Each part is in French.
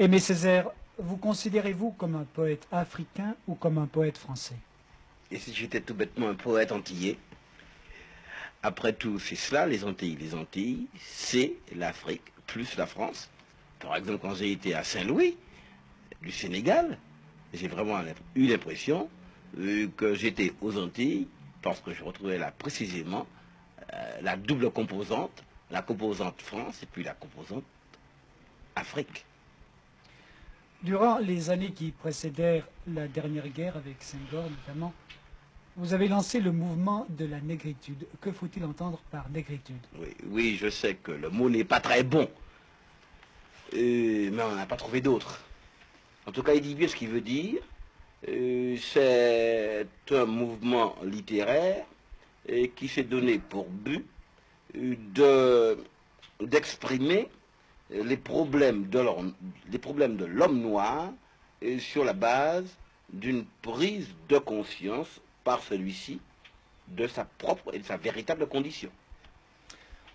Aimé Césaire, vous considérez-vous comme un poète africain ou comme un poète français? Et si j'étais tout bêtement un poète antillais? Après tout, c'est cela, les Antilles. Les Antilles, c'est l'Afrique plus la France. Par exemple, quand j'ai été à Saint-Louis, du Sénégal, j'ai vraiment eu l'impression que j'étais aux Antilles parce que je retrouvais là précisément la double composante, la composante France et puis la composante Afrique. Durant les années qui précédèrent la dernière guerre avec Senghor notamment, vous avez lancé le mouvement de la négritude. Que faut-il entendre par négritude? Oui, oui, je sais que le mot n'est pas très bon, mais on n'a pas trouvé d'autre. En tout cas, il dit bien ce qu'il veut dire. C'est un mouvement littéraire qui s'est donné pour but d'exprimer les problèmes de l'homme noir sur la base d'une prise de conscience par celui-ci de sa propre et de sa véritable condition.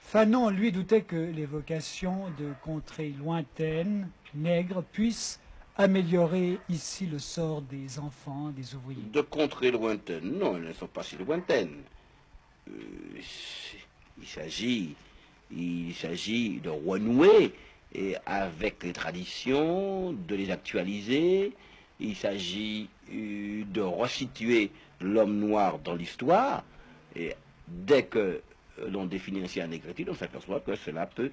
Fanon, lui, doutait que l'évocation de contrées lointaines, nègres, puissent améliorer ici le sort des enfants, des ouvriers. De contrées lointaines, non, elles ne sont pas si lointaines. Euh, il s'agit il s'agit de renouer avec les traditions, de les actualiser. Il s'agit de resituer l'homme noir dans l'histoire. Et dès que l'on définit ainsi la négritude, on s'aperçoit que cela peut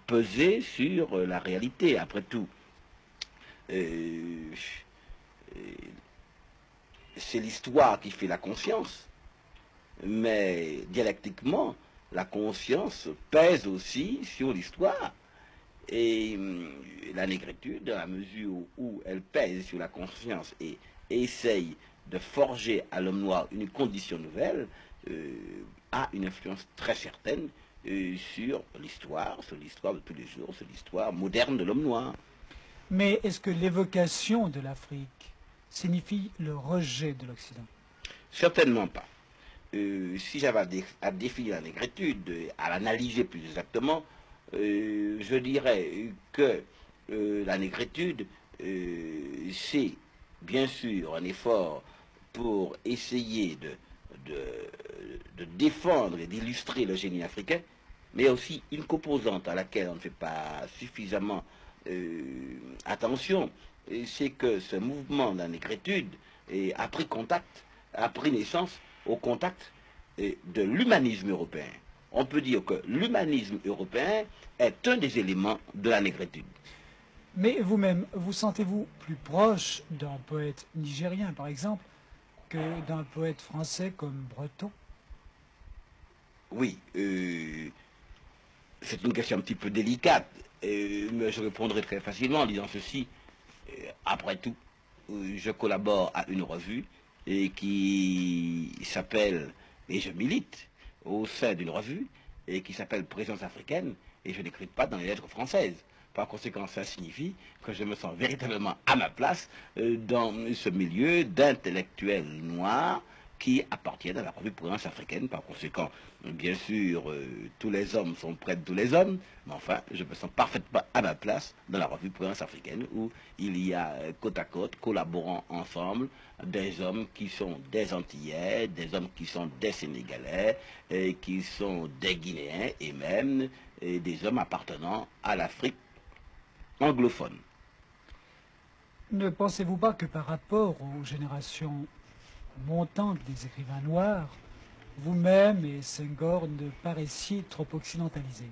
peser sur la réalité. Après tout, euh, c'est l'histoire qui fait la conscience. Mais dialectiquement, la conscience pèse aussi sur l'histoire. Et la négritude, dans la mesure où elle pèse sur la conscience et essaye de forger à l'homme noir une condition nouvelle, a une influence très certaine sur l'histoire de tous les jours, sur l'histoire moderne de l'homme noir. Mais est-ce que l'évocation de l'Afrique signifie le rejet de l'Occident? Certainement pas. Si j'avais à définir la négritude, à l'analyser plus exactement, je dirais que la négritude, c'est bien sûr un effort pour essayer de défendre et d'illustrer le génie africain, mais aussi une composante à laquelle on ne fait pas suffisamment attention, c'est que ce mouvement de la négritude a pris contact, a pris naissance au contact de l'humanisme européen. On peut dire que l'humanisme européen est un des éléments de la négritude. Mais vous-même, vous sentez-vous plus proche d'un poète nigérien, par exemple, que d'un poète français comme Breton? Oui, c'est une question un petit peu délicate, mais je répondrai très facilement en disant ceci. Après tout, je collabore à une revue qui s'appelle, et je milite au sein d'une revue, et qui s'appelle Présence africaine, et je n'écris pas dans les lettres françaises. Par conséquent, ça signifie que je me sens véritablement à ma place dans ce milieu d'intellectuels noirs qui appartiennent à la revue Présence africaine. Par conséquent, bien sûr, tous les hommes sont près de tous les hommes, mais enfin, je me sens parfaitement à ma place dans la revue Présence africaine où il y a côte à côte, collaborant ensemble, des hommes qui sont des Antillais, des hommes qui sont des Sénégalais, qui sont des Guinéens et même des hommes appartenant à l'Afrique anglophone. Ne pensez-vous pas que par rapport aux générations montantes des écrivains noirs, vous-même et Senghor ne paraissiez trop occidentalisés?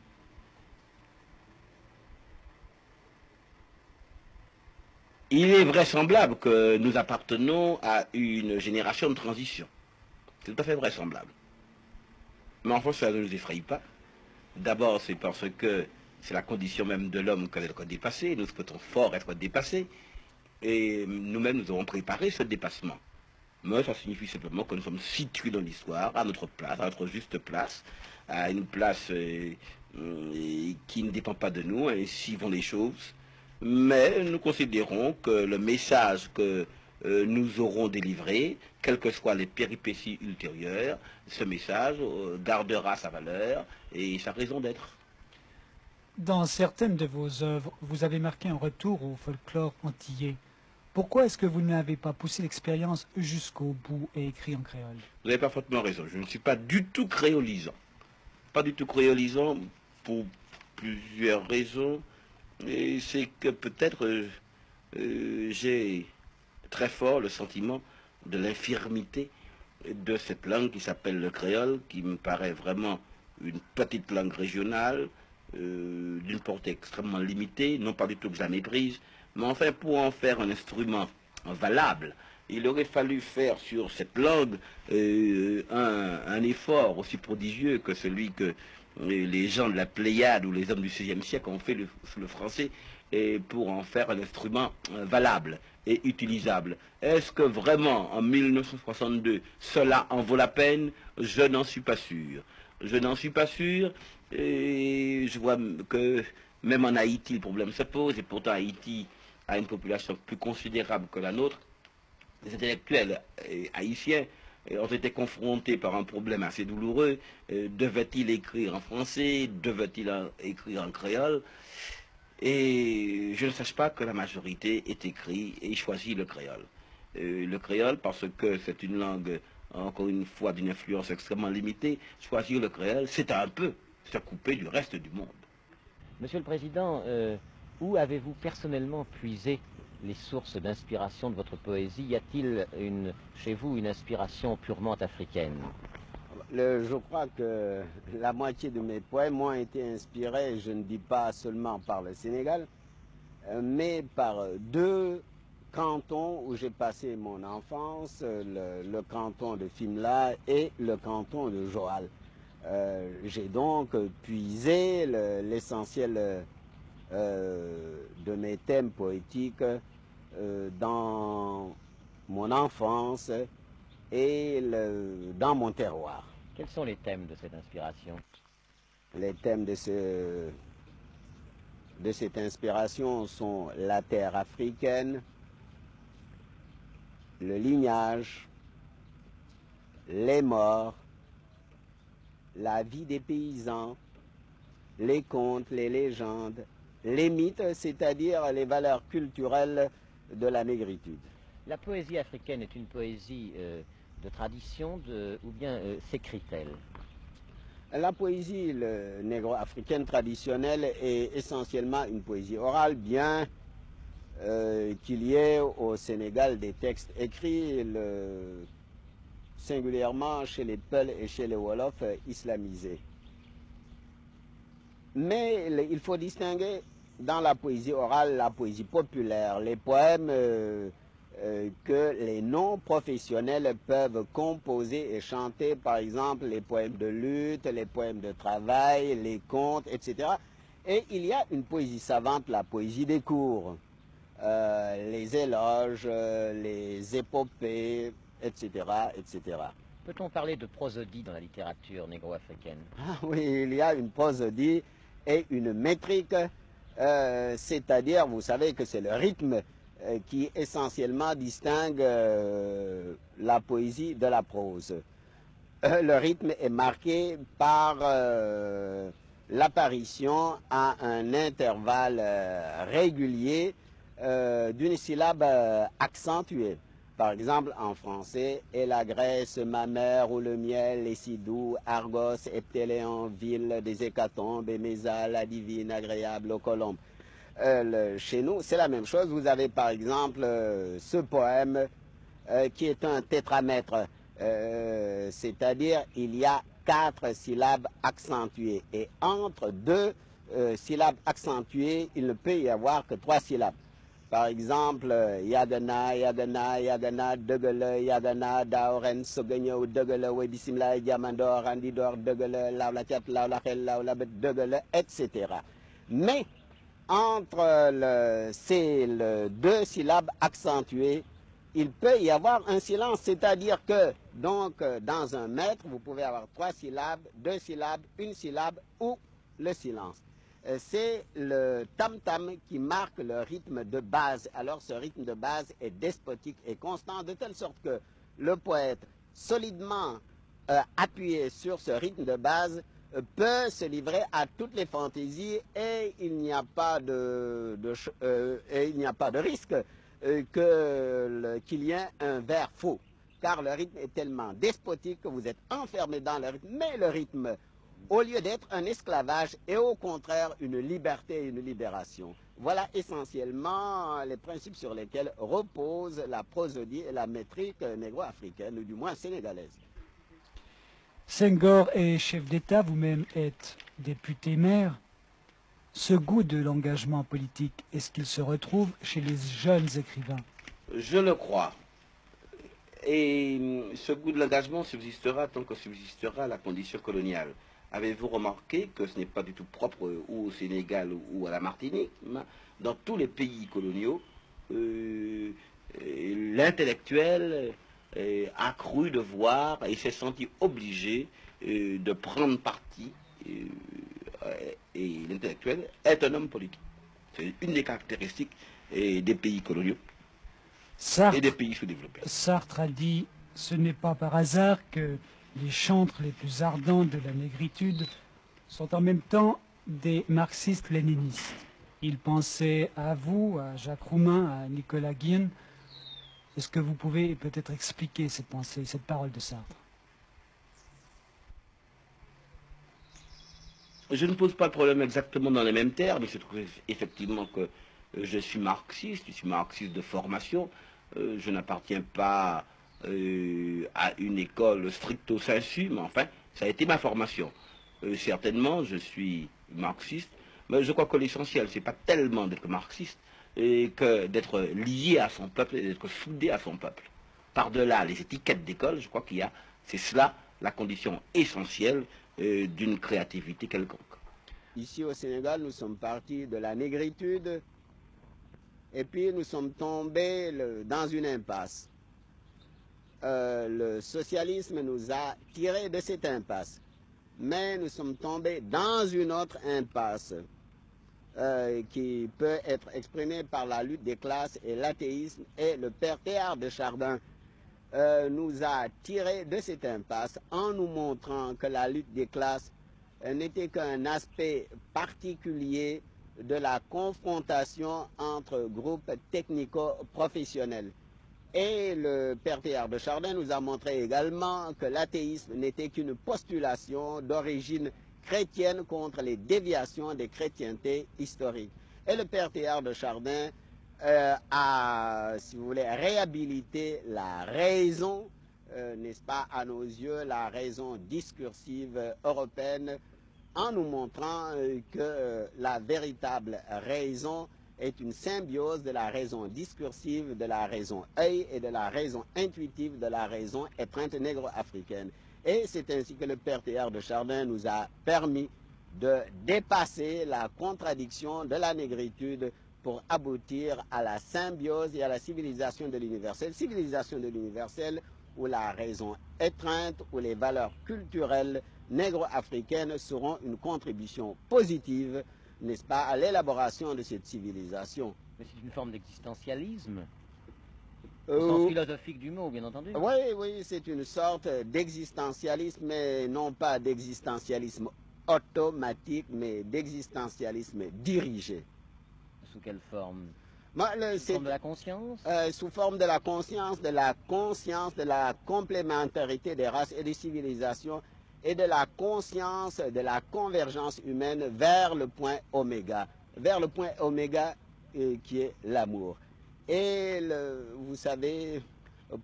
Il est vraisemblable que nous appartenons à une génération de transition. C'est tout à fait vraisemblable. Mais enfin, ça ne nous effraie pas. D'abord, c'est parce que c'est la condition même de l'homme que d'être dépassé. Nous souhaitons fort être dépassés. Et nous-mêmes, nous avons préparé ce dépassement. Mais ça signifie simplement que nous sommes situés dans l'histoire, à notre place, à notre juste place, à une place qui ne dépend pas de nous, ainsi vont les choses. Mais nous considérons que le message que nous aurons délivré, quelles que soient les péripéties ultérieures, ce message gardera sa valeur et sa raison d'être. Dans certaines de vos œuvres, vous avez marqué un retour au folklore antillais. Pourquoi est-ce que vous n'avez pas poussé l'expérience jusqu'au bout et écrit en créole? Vous avez parfaitement raison. Je ne suis pas du tout créolisant. Pas du tout créolisant pour plusieurs raisons. Et c'est que peut-être j'ai très fort le sentiment de l'infirmité de cette langue qui s'appelle le créole, qui me paraît vraiment une petite langue régionale, d'une portée extrêmement limitée, non pas du tout que je la méprise, mais enfin pour en faire un instrument valable, il aurait fallu faire sur cette langue un effort aussi prodigieux que celui que les gens de la Pléiade ou les hommes du XVIe siècle ont fait sur le français, et pour en faire un instrument valable et utilisable. Est-ce que vraiment en 1962 cela en vaut la peine? Je n'en suis pas sûr. Je n'en suis pas sûr, et je vois que même en Haïti le problème se pose, et pourtant Haïti a une population plus considérable que la nôtre. Les intellectuels haïtiens ont été confrontés par un problème assez douloureux. Devaient-ils écrire en français? Devaient-ils écrire en créole? Et je ne sache pas que la majorité ait écrit et choisi le créole. Le créole, parce que c'est une langue, encore une fois, d'une influence extrêmement limitée, choisir le créole, c'est un peu se couper du reste du monde. Monsieur le Président, où avez-vous personnellement puisé les sources d'inspiration de votre poésie? Y a-t-il chez vous une inspiration purement africaine? Je crois que la moitié de mes poèmes ont été inspirés, je ne dis pas seulement par le Sénégal, mais par deux cantons où j'ai passé mon enfance, le canton de Fimela et le canton de Joal. J'ai donc puisé l'essentiel de mes thèmes poétiques dans mon enfance et dans mon terroir. Quels sont les thèmes de cette inspiration? Les thèmes de cette inspiration sont la terre africaine, le lignage, les morts, la vie des paysans, les contes, les légendes, les mythes, c'est-à-dire les valeurs culturelles de la négritude. La poésie africaine est une poésie de tradition ou bien s'écrit-elle? La poésie négro-africaine traditionnelle est essentiellement une poésie orale, bien qu'il y ait au Sénégal des textes écrits, singulièrement chez les Peuls et chez les Wolofs islamisés. Mais il faut distinguer dans la poésie orale la poésie populaire, les poèmes que les non-professionnels peuvent composer et chanter, par exemple les poèmes de lutte, les poèmes de travail, les contes, etc. Et il y a une poésie savante, la poésie des cours, les éloges, les épopées, etc., etc. Peut-on parler de prosodie dans la littérature négro-africaine? Ah oui, il y a une prosodie et une métrique, c'est-à-dire, vous savez que c'est le rythme qui essentiellement distingue la poésie de la prose. Le rythme est marqué par l'apparition à un intervalle régulier d'une syllabe accentuée. Par exemple, en français, et la graisse, ma mère, ou le miel, est si doux, Argos, Eptéléon, des hécatombes, et Mésa, la divine, agréable aux colombes. Chez nous, c'est la même chose. Vous avez par exemple ce poème qui est un tétramètre, c'est-à-dire il y a 4 syllabes accentuées. Et entre 2 syllabes accentuées, il ne peut y avoir que 3 syllabes. Par exemple, Yagana, Yagana, Yagana, Degele, Yagana, Daoren, Sogenyo, Degele, Webisimla, Diamandor, Andidor, Degele, Laulachat, Laulachel, Laulabet, Degele, etc. Mais, entre ces 2 syllabes accentuées, il peut y avoir un silence, c'est-à-dire que, donc, dans un mètre, vous pouvez avoir 3 syllabes, 2 syllabes, une syllabe ou le silence. C'est le tam-tam qui marque le rythme de base. Alors ce rythme de base est despotique et constant, de telle sorte que le poète, solidement appuyé sur ce rythme de base, peut se livrer à toutes les fantaisies et il n'y a pas de risque qu'il y ait un vers faux. Car le rythme est tellement despotique que vous êtes enfermé dans le rythme. Mais le rythme, au lieu d'être un esclavage, est au contraire une liberté et une libération. Voilà essentiellement les principes sur lesquels repose la prosodie et la métrique négro-africaine, ou du moins sénégalaise. Senghor est chef d'État, vous-même êtes député-maire. Ce goût de l'engagement politique, est-ce qu'il se retrouve chez les jeunes écrivains? Je le crois. Et ce goût de l'engagement subsistera tant que subsistera la condition coloniale. Avez-vous remarqué que ce n'est pas du tout propre ou au Sénégal ou à la Martinique? Dans tous les pays coloniaux, l'intellectuel a cru devoir et s'est senti obligé de prendre parti. Et l'intellectuel est un homme politique. C'est une des caractéristiques des pays coloniaux. Et des pays sous-développés. Sartre a dit « Ce n'est pas par hasard que les chantres les plus ardents de la négritude sont en même temps des marxistes-léninistes. » Il pensait à vous, à Jacques Roumain, à Nicolas Guillen. Est-ce que vous pouvez peut-être expliquer cette pensée, cette parole de Sartre? Je ne pose pas le problème exactement dans les mêmes termes. Il se trouve effectivement que je suis marxiste de formation. Je n'appartiens pas à une école stricto sensu, mais enfin, ça a été ma formation. Certainement, je suis marxiste, mais je crois que l'essentiel, c'est pas tellement d'être marxiste, que d'être lié à son peuple et d'être soudé à son peuple. Par-delà les étiquettes d'école, je crois qu'il y a, c'est cela la condition essentielle d'une créativité quelconque. Ici au Sénégal, nous sommes partis de la négritude et puis nous sommes tombés dans une impasse. Le socialisme nous a tirés de cette impasse, mais nous sommes tombés dans une autre impasse qui peut être exprimée par la lutte des classes et l'athéisme, et le père Théard de Chardin nous a tirés de cette impasse en nous montrant que la lutte des classes n'était qu'un aspect particulier de la confrontation entre groupes technico-professionnels. Et le père Théard de Chardin nous a montré également que l'athéisme n'était qu'une postulation d'origine chrétienne contre les déviations des chrétientés historiques. Et le père Théard de Chardin a, si vous voulez, réhabilité la raison, n'est-ce pas, à nos yeux, la raison discursive européenne, en nous montrant que la véritable raison est une symbiose de la raison discursive, de la raison œil et de la raison intuitive de la raison étreinte négro-africaine. Et c'est ainsi que le père Théard de Chardin nous a permis de dépasser la contradiction de la négritude pour aboutir à la symbiose et à la civilisation de l'universel. Civilisation de l'universel où la raison étreinte, où les valeurs culturelles négro-africaines seront une contribution positive, n'est-ce pas, à l'élaboration de cette civilisation. Mais c'est une forme d'existentialisme, au sens philosophique du mot, bien entendu. Oui, oui, c'est une sorte d'existentialisme, mais non pas d'existentialisme automatique, mais d'existentialisme dirigé. Sous quelle forme? Sous forme de la conscience? Sous forme de la conscience, de la complémentarité des races et des civilisations, et de la conscience de la convergence humaine vers le point oméga qui est l'amour. Et vous savez,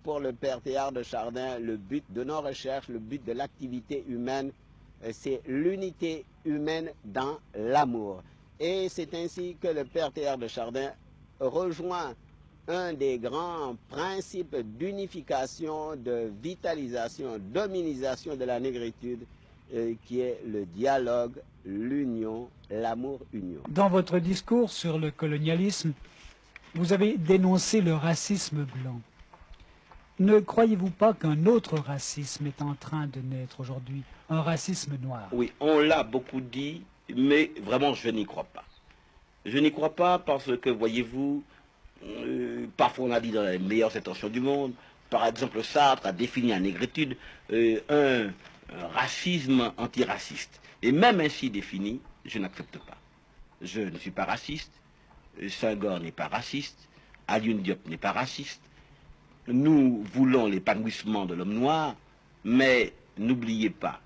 pour le père Théard de Chardin, le but de nos recherches, le but de l'activité humaine, c'est l'unité humaine dans l'amour. Et c'est ainsi que le père Théard de Chardin rejoint un des grands principes d'unification, de vitalisation, d'hominisation de la négritude, qui est le dialogue, l'union, l'amour-union. Dans votre discours sur le colonialisme, vous avez dénoncé le racisme blanc. Ne croyez-vous pas qu'un autre racisme est en train de naître aujourd'hui, un racisme noir? Oui, on l'a beaucoup dit, mais vraiment je n'y crois pas. Je n'y crois pas parce que, voyez-vous, parfois on a dit dans les meilleures intentions du monde, par exemple Sartre a défini la négritude, un racisme antiraciste. Et même ainsi défini, je n'accepte pas. Je ne suis pas raciste, Senghor n'est pas raciste, Alioune Diop n'est pas raciste. Nous voulons l'épanouissement de l'homme noir, mais n'oubliez pas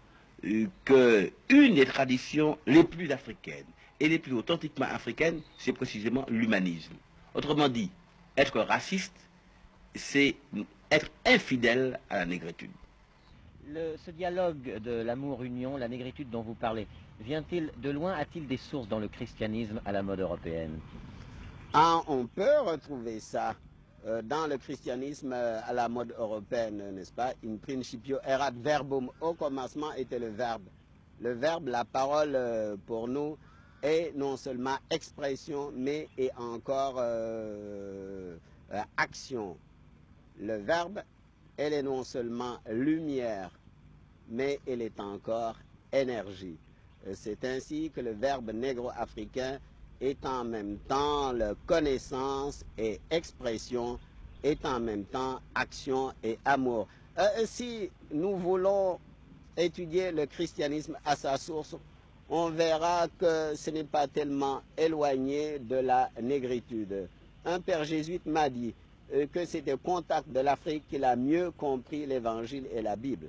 qu'une des traditions les plus africaines et les plus authentiquement africaines, c'est précisément l'humanisme. Autrement dit, être raciste, c'est être infidèle à la négritude. Ce dialogue de l'amour-union, la négritude dont vous parlez, vient-il de loin, a-t-il des sources dans le christianisme à la mode européenne? Ah, on peut retrouver ça dans le christianisme à la mode européenne, n'est-ce pas? In principio erat verbum, au commencement était le verbe. Le verbe, la parole pour nous, est non seulement expression, mais est encore action. Le verbe, elle est non seulement lumière, mais elle est encore énergie. C'est ainsi que le verbe négro-africain est en même temps la connaissance et expression, est en même temps action et amour. Si nous voulons étudier le christianisme à sa source, on verra que ce n'est pas tellement éloigné de la négritude. Un père jésuite m'a dit que c'était au contact de l'Afrique qu'il a mieux compris l'évangile et la Bible.